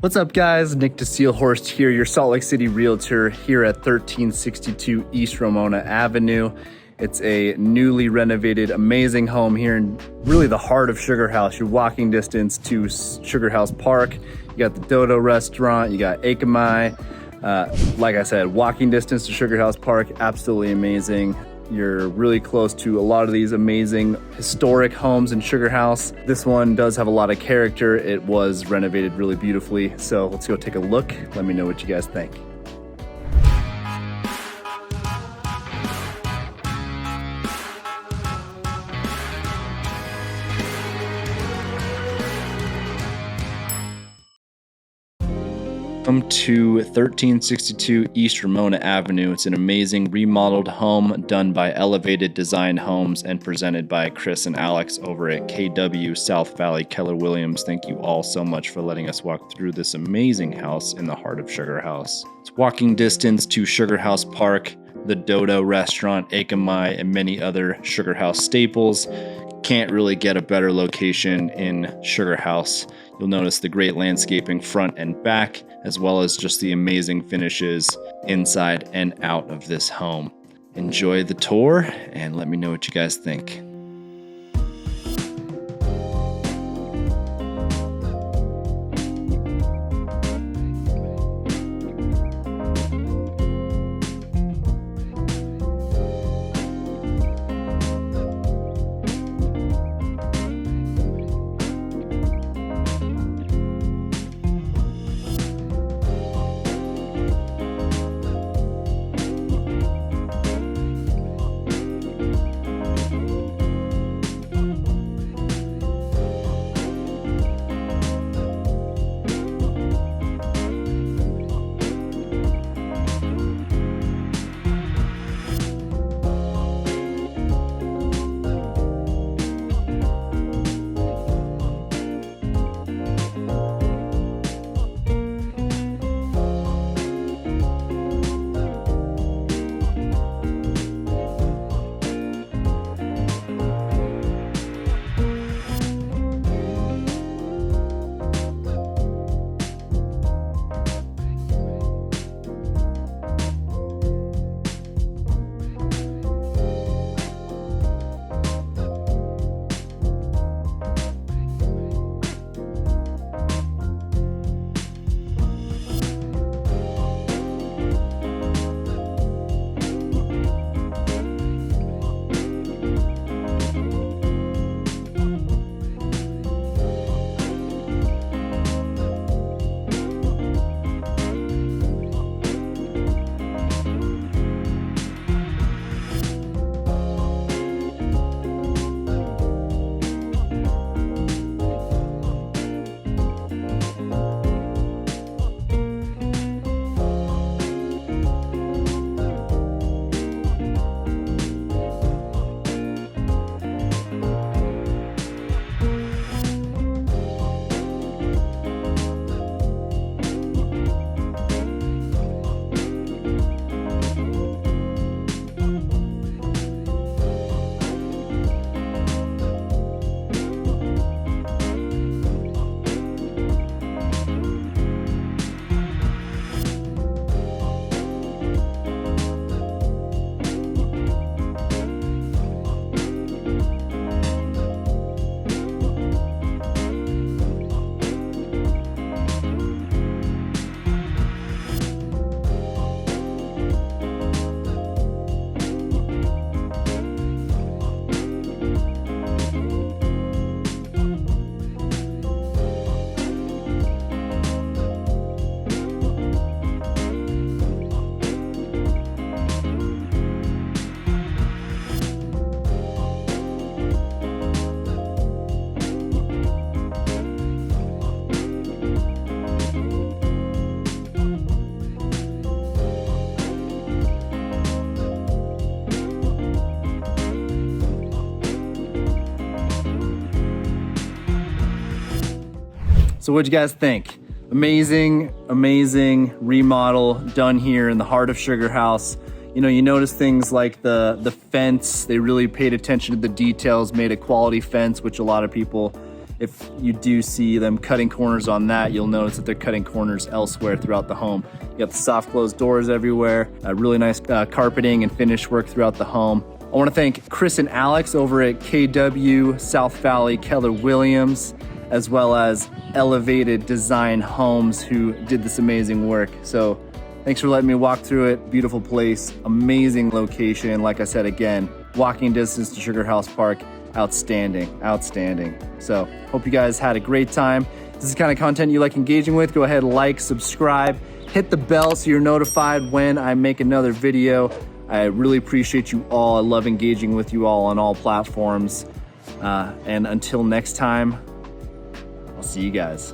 What's up, guys? Nic DeSeelhorst here, your Salt Lake City realtor here at 1362 East Ramona Avenue. It's a newly renovated, amazing home here in really the heart of Sugarhouse. You're walking distance to Sugarhouse Park. You got the Dodo restaurant, you got Akamai. Like I said, walking distance to Sugarhouse Park, absolutely amazing. You're really close to a lot of these amazing historic homes in Sugarhouse. This one does have a lot of character. It was renovated really beautifully. So let's go take a look. Let me know what you guys think. Welcome to 1362 East Ramona Avenue. It's an amazing remodeled home done by Elevated Design Homes and presented by Chris and Alex over at KW South Valley Keller Williams. Thank you all so much for letting us walk through this amazing house in the heart of Sugarhouse. It's walking distance to Sugarhouse Park, the Dodo restaurant, Akamai, and many other Sugarhouse staples. Can't really get a better location in Sugarhouse. You'll notice the great landscaping front and back, as well as just the amazing finishes inside and out of this home. Enjoy the tour and let me know what you guys think. So what'd you guys think? Amazing, amazing remodel done here in the heart of Sugarhouse. You know, you notice things like the fence. They really paid attention to the details, made a quality fence, which a lot of people if you do see them cutting corners on that, you'll notice that they're cutting corners elsewhere throughout the home. You got the soft closed doors everywhere, really nice carpeting and finish work throughout the home. I want to thank Chris and Alex over at KW South Valley Keller Williams, as well as Elevated Design Homes, who did this amazing work. So thanks for letting me walk through it. Beautiful place, amazing location. Like I said, again, walking distance to Sugarhouse Park. Outstanding. So hope you guys had a great time. If this is the kind of content you like engaging with, go ahead, like, subscribe, hit the bell so you're notified when I make another video. I really appreciate you all. I love engaging with you all on all platforms. And until next time, I'll see you guys.